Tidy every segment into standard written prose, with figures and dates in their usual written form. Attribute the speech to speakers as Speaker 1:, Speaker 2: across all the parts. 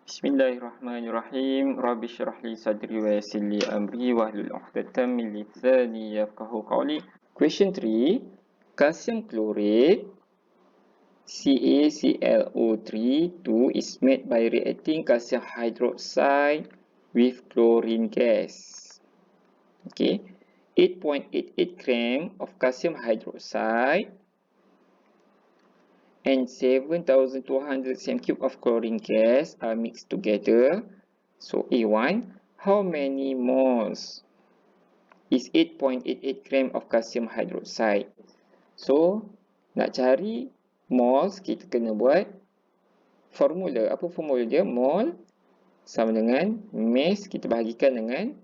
Speaker 1: Bismillahirrahmanirrahim. Rabbi shrah li sadri wa yassir li amri wahlul 'uqdatam min lisani yafqahu qawli. Question 3. Calcium chlorate CaClO3 2 is made by reacting calcium hydroxide with chlorine gas. Okay. 8.88 gram of calcium hydroxide and 7,200 cm3 of chlorine gas are mixed together. So A1, how many moles is 8.88 gram of calcium hydroxide? So nak cari moles, kita kena buat formula. Apa formula dia? Mol sama dengan mass kita bahagikan dengan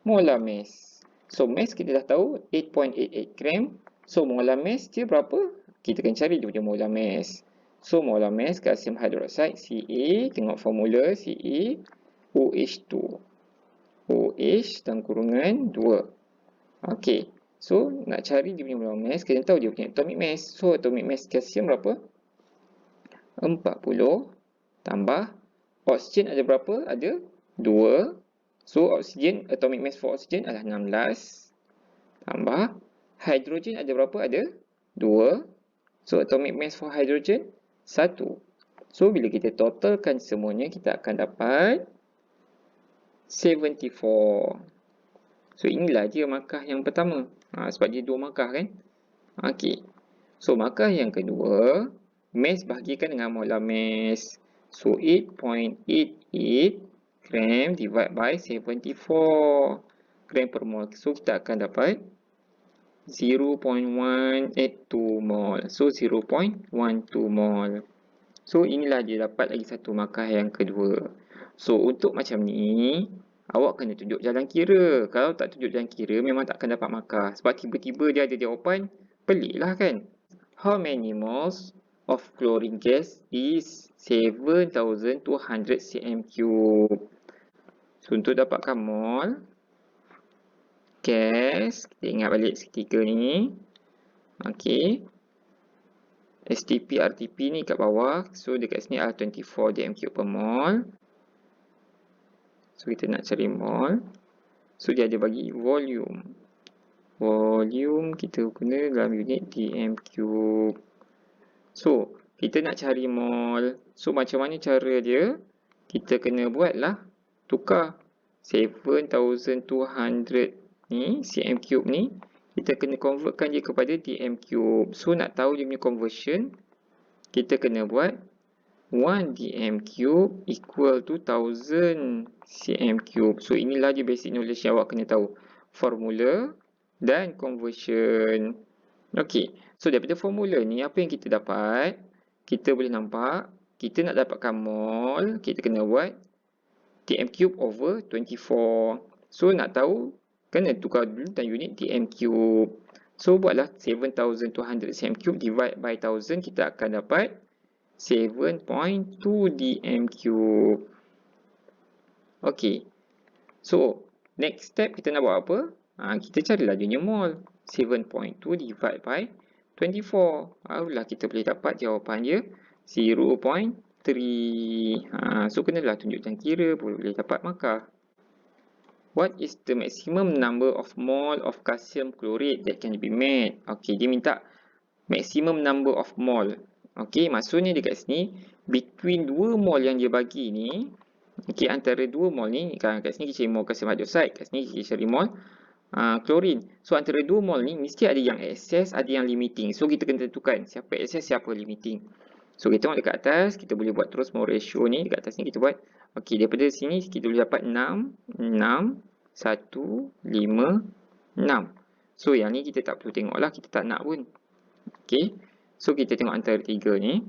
Speaker 1: molar mass. So mass kita dah tahu 8.88 gram. So molar mass dia berapa? Kita akan cari dia punya molar mass. So molar mass calcium hydroxide Ca, tengok formula Ca OH2. OH dalam kurungan 2. Okey. So nak cari dia punya molar mass, kita tahu dia punya atomic mass. So atomic mass calcium berapa? 40 tambah oksigen ada berapa? Ada 2. So oksigen, atomic mass for oksigen adalah 16 tambah hidrogen ada berapa? Ada 2. So atomic mass for hydrogen 1. So bila kita totalkan semuanya, kita akan dapat 74. So inilah dia markah yang pertama. Sebab dia 2 markah kan. Okey. So markah yang kedua, mass bahagikan dengan molar mass. So 8.88 gram divide by 74 gram per mol. So kita akan dapat 0.182 mol. So 0.12 mol. So inilah dia dapat lagi satu markah yang kedua. So untuk macam ni, awak kena tunjuk jalan kira. Kalau tak tunjuk jalan kira, memang tak akan dapat markah. Sebab tiba-tiba dia ada jawapan, pelik lah kan. How many moles of chlorine gas is 7,200 cm3? So untuk dapatkan mol gas, kita ingat balik seketika ni. Okey. STP, RTP ni kat bawah. So dekat sini adalah 24 dm3 per mol. So kita nak cari mol. So dia ada bagi volume. Volume kita guna dalam unit dm3. So kita nak cari mol. So macam mana cara dia? Kita kena buatlah, tukar 7,200 ni, cm3 ni, kita kena convertkan dia kepada dm3. So nak tahu dia punya conversion, kita kena buat 1 dm3 equal to 1000 cm3. So inilah dia basic knowledge yang awak kena tahu. Formula dan conversion. Okey. So daripada formula ni, apa yang kita dapat? Kita boleh nampak, kita nak dapatkan mol, kita kena buat dm3 over 24. So nak tahu, kena tukar dulu dan unit dm3. So buatlah 7,200 cm3 divide by 1000, kita akan dapat 7.2 dm3. Okey. So next step kita nak buat apa? Kita carilah dia punya mol. 7.2 divide by 24. Barulah kita boleh dapat jawapan dia 0.3. So kenalah tunjuk jalan kira, boleh dapat markah. What is the maximum number of mole of calcium chlorate that can be made? Okey, dia minta maximum number of mole. Okey, maksudnya dekat sini, between 2 mol yang dia bagi ni, okey, antara 2 mol ni, kat sini kita cari mol calcium hydroxide, kat sini kita cari mol chlorine. So antara 2 mol ni, mesti ada yang excess, ada yang limiting. So kita kena tentukan siapa excess, siapa limiting. So kita tengok dekat atas, kita boleh buat terus mol ratio ni. Dekat atas ni kita buat, okey, daripada sini kita boleh dapat 6, 6, 1, 5, 6. So yang ni kita tak perlu tengok lah, kita tak nak pun. Okey, so kita tengok antara 3 ni.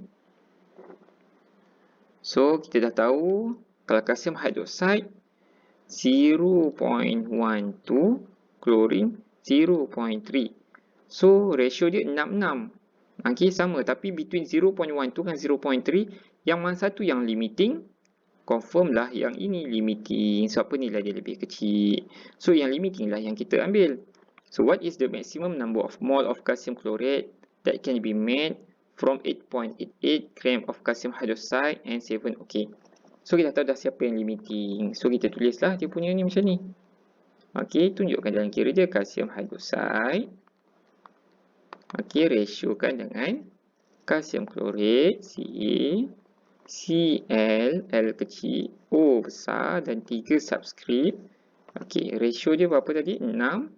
Speaker 1: So kita dah tahu, kalau calcium hydroxide 0.12, chlorine 0.3. So ratio dia 6:6. Okey, sama, tapi between 0.12 dengan 0.3, yang mana satu yang limiting? Confirm lah yang ini limiting. So apa nilai dia lebih kecil? So yang limiting lah yang kita ambil. So what is the maximum number of mole of calcium chlorate that can be made from 8.88 gram of calcium hydroxide and 7? Okay. So, kita tahu dah siapa yang limiting. So, kita tulislah dia punya ni macam ni. Okey, tunjukkan dalam kira dia kalsium hydroxide. Okey, rasiokan dengan kalsium klorid, Ca, Cl, L kecil, O besar dan 3 subskrip. Okey, ratio dia berapa tadi? 6,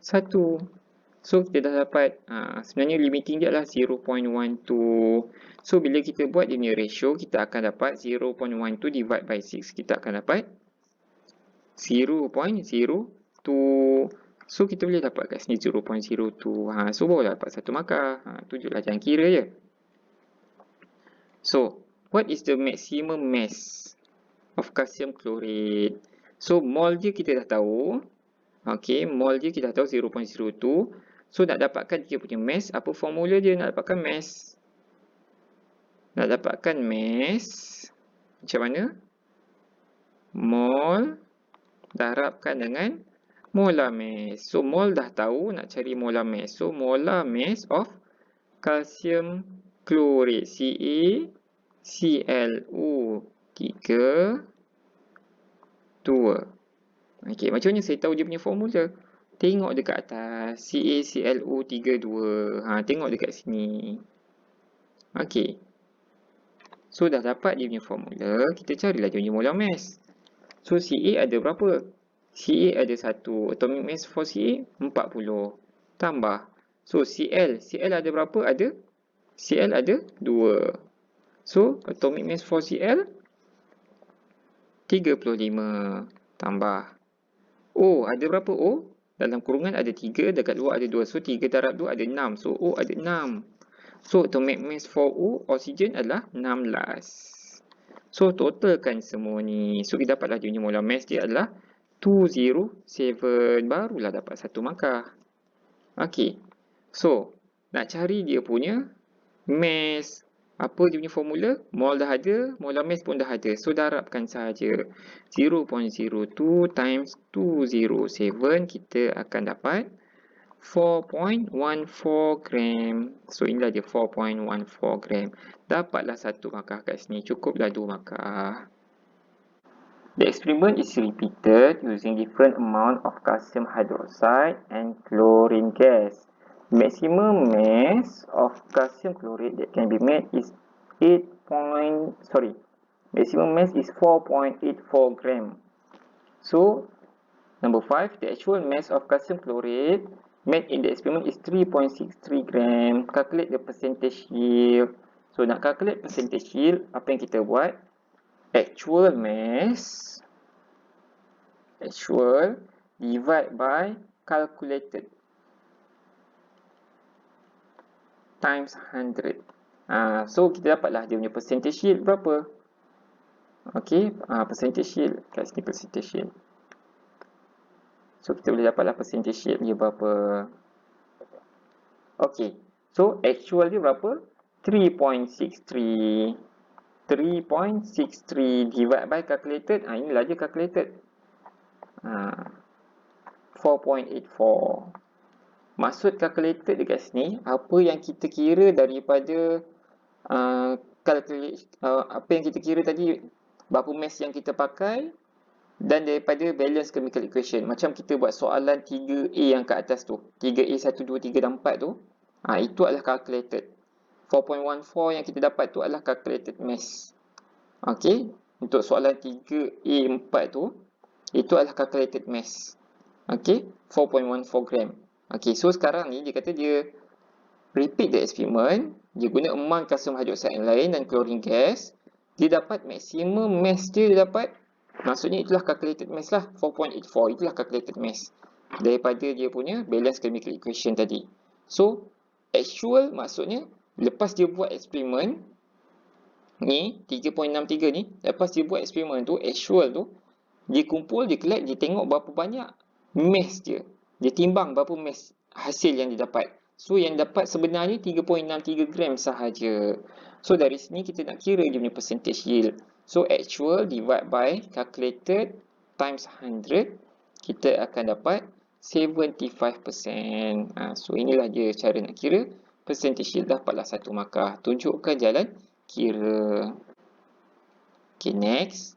Speaker 1: 1. So, kita dah dapat, sebenarnya limiting dia adalah 0.12. So, bila kita buat dia punya ratio, kita akan dapat 0.12 divide by 6. Kita akan dapat 0.02. So, kita boleh dapat kat sini 0.02. So, baru dapat 1 markah. Tunjuklah jangan kira je. So, what is the maximum mass of calcium chloride? So, mol dia kita dah tahu. Okay, mol dia kita dah tahu 0.02. So, nak dapatkan dia punya mass, apa formula dia nak dapatkan mass? Nak dapatkan mass, macam mana? Mol darabkan dengan molar mass. So, mol dah tahu, nak cari molar mass. So, molar mass of calcium chloride, Ca, ClO3, 2. Okey, macam mana saya tahu dia punya formula? Tengok dekat atas, CaClO3, 2. Tengok dekat sini. Okey. So, dah dapat dia punya formula, kita carilah dia punya molar mass. So, Ca ada berapa? Ca ada 1. Atomic mass for Ca, 40. Tambah. So, Cl ada berapa? Cl ada 2. So, atomic mass for Cl, 35. Tambah. O, ada berapa O? Dalam kurungan ada 3, dekat luar ada 2. So, 3 darab 2 ada 6. So, O ada 6. So, atomic mass for O, oksigen adalah 16. So, totalkan semua ni. So, kita dapatlah dia punya molar mass dia adalah 207. Barulah dapat 1 markah. Okey. So, nak cari dia punya mass. Apa dia punya formula? Mol dah ada, molar mass pun dah ada. So, darabkan saja. 0.02 times 207, kita akan dapat 4.14 gram. So, inilah dia 4.14 gram. Dapatlah 1 markah kat sini. Cukuplah 2 markah. The experiment is repeated using different amount of calcium hydroxide and chlorine gas. Maximum mass of calcium chloride that can be made is maximum mass is 4.84 gram. So, number 5, the actual mass of calcium chloride made in the experiment is 3.63 gram. Calculate the percentage yield. So, nak calculate percentage yield, apa yang kita buat? Actual mass, divide by calculated times 100. So, kita dapatlah dia punya percentage yield berapa. Okey, percentage yield. Kat sini percentage yield. So, kita boleh dapatlah percentage yield dia berapa. Okey, so actual dia berapa? 3.63. 3.63 divide by calculated. Inilah dia calculated. 4.84. Maksud calculated dekat sini, apa yang kita kira daripada apa yang kita kira tadi, berapa mass yang kita pakai, dan daripada balance chemical equation. Macam kita buat soalan 3A yang kat atas tu, 3A 1, 2, 3 dan 4 tu, itu adalah calculated. 4.14 yang kita dapat tu adalah calculated mass. Okey, untuk soalan 3A 4 tu, itu adalah calculated mass. Okey, 4.14 gram. Okey, so sekarang ni dia kata dia repeat the experiment, dia guna amount calcium hydroxide yang lain dan chlorine gas, dia dapat maximum mass dia dapat, maksudnya itulah calculated mass lah, 4.84, itulah calculated mass daripada dia punya balance chemical equation tadi. So, actual maksudnya lepas dia buat eksperimen ni 3.63 ni, lepas dia buat eksperimen tu, actual tu, dia kumpul, dia collect, dia tengok berapa banyak mass dia, dia timbang berapa mass hasil yang dia dapat. So, yang dapat sebenarnya 3.63 gram sahaja. So, dari sini kita nak kira dia punya percentage yield. So, actual divide by calculated times 100, kita akan dapat 75%. So, inilah dia cara nak kira percentage yield. Dapatlah 1 markah. Tunjukkan jalan kira. Okay, next.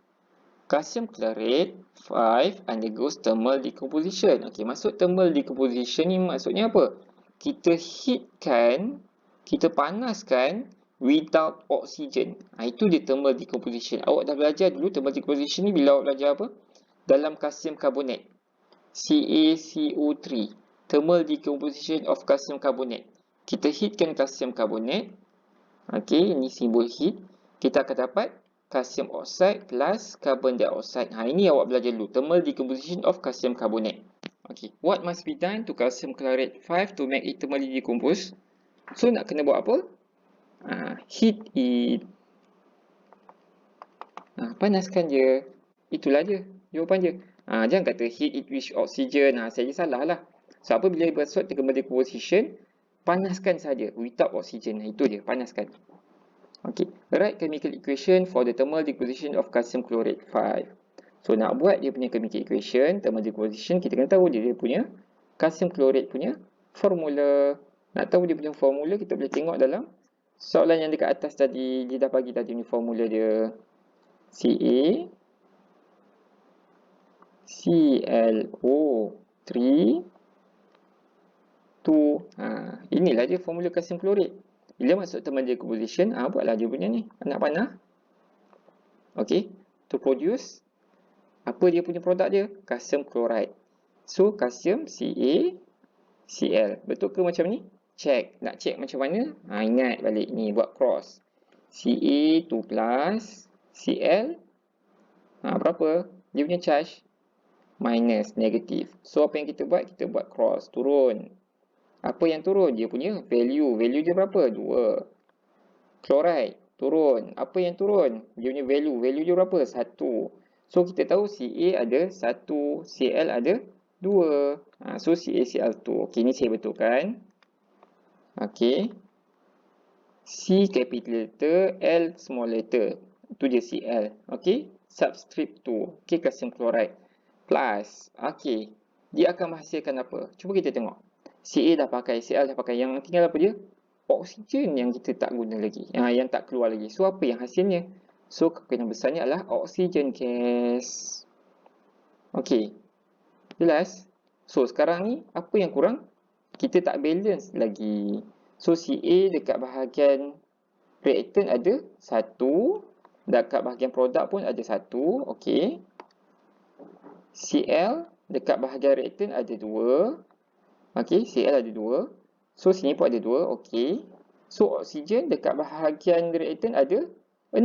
Speaker 1: Calcium chlorate 5 undergoes thermal decomposition. Okay, maksud thermal decomposition ni maksudnya apa? Kita heatkan, kita panaskan without oxygen. Itu dia thermal decomposition. Awak dah belajar dulu thermal decomposition ni bila awak belajar apa? Dalam calcium carbonate. CaCO3. Thermal decomposition of calcium carbonate. Kita heatkan calcium carbonate. Okay, ini simbol heat. Kita akan dapat calcium oxide plus carbon dioxide. Ini awak belajar dulu. Thermal decomposition of calcium carbonate. Okay, what must be done to calcium chlorate 5 to make it thermally decompose? So, nak kena buat apa? Heat it. Panaskan je. Itulah je. Jawapan je. Jangan kata heat it with oxygen. Saya salah lah. So, apa bila bermaksud thermal decomposition? Panaskan saja without oxygen. Itu je. Panaskan. Okay, write chemical equation for the thermal decomposition of calcium chlorate 5. So, nak buat dia punya chemical equation, thermal decomposition, kita kena tahu dia punya calcium chlorate punya formula. Nak tahu dia punya formula, kita boleh tengok dalam soalan yang dekat atas tadi. Dia dah bagi tadi ni formula dia. Ca ClO3 2. Inilah dia formula calcium chlorate. Bila masuk thermal decomposition, buatlah dia punya ni, anak panah. Okay, to produce, apa dia punya produk dia? Calcium chloride. So, calcium CaCl. Betul ke macam ni? Check. Nak check macam mana? Ingat balik ni, buat cross. Ca2 plus Cl. Berapa? Dia punya charge? Minus, negatif. So, apa yang kita buat? Kita buat cross, turun. Apa yang turun? Dia punya value. Value dia berapa? 2. Chloride turun. Apa yang turun? Dia punya value. Value dia berapa? 1. So, kita tahu Ca ada 1. Cl ada 2. So, CaCl2. Okay, ni saya betulkan. Okay. C capital letter, L small letter. Itu dia Cl. Okay. Subscript 2. Okay, calcium chloride. Plus. Okay. Dia akan menghasilkan apa? Cuba kita tengok. Ca dah pakai, Cl dah pakai. Yang tinggal apa dia? Oksigen yang kita tak guna lagi. Yang tak keluar lagi. So, apa yang hasilnya? So, kemungkinan besarnya adalah oksigen gas. Okey. Jelas? So, sekarang ni, apa yang kurang? Kita tak balance lagi. So, Ca dekat bahagian reaktan ada 1. Dekat bahagian produk pun ada 1. Okey. Cl dekat bahagian reaktan ada 2. Okey, Cl ada 2. So, sini pun ada 2. Okey. So, oksigen dekat bahagian reaktan ada 6.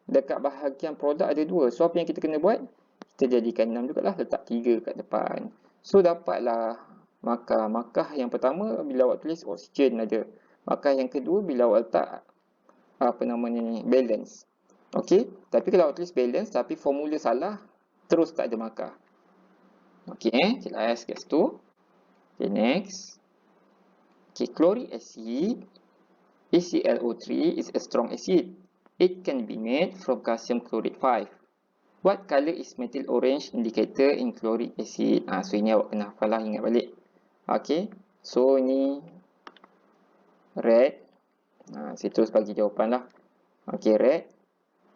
Speaker 1: Dekat bahagian produk ada 2. So, apa yang kita kena buat? Kita jadikan 6 juga lah. Letak 3 kat depan. So, dapatlah markah. Markah yang pertama, bila awak tulis oksigen ada. Markah yang kedua, bila awak letak balance. Okey. Tapi kalau awak tulis balance, tapi formula salah, terus tak ada markah. Okey, jelas kat situ. Okay, next. Okay, chloric acid, AClO3 is a strong acid. It can be made from calcium chlorate 5. What color is methyl orange indicator in chloric acid? So ini awak kena hafal lah, ingat balik. Okay, so ini red. Saya terus bagi jawapan lah. Okay, red.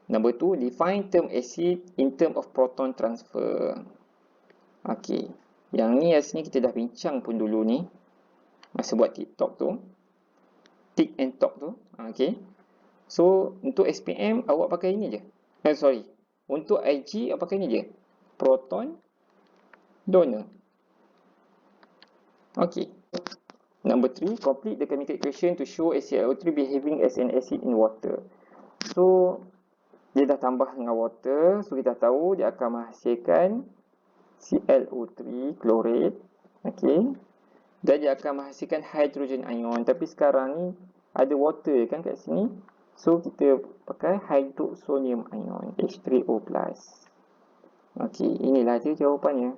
Speaker 1: Number 2, define term acid in term of proton transfer. Okay. Yang ni rasanya kita dah bincang pun dulu ni. Masa buat TikTok tu. Tick and talk tu. Okay. So, untuk SPM, awak pakai ini je. Untuk IG, awak pakai ini je. Proton donor. Okay. Number 3, complete the chemical equation to show AClO3 behaving as an acid in water. So, dia dah tambah dengan water. So, kita tahu dia akan menghasilkan ClO3 chlorate. Okey. Dan dia akan menghasilkan hydrogen ion. Tapi sekarang ni ada water kan kat sini. So kita pakai hydroxonium ion H3O+. Okey, inilah dia jawapannya.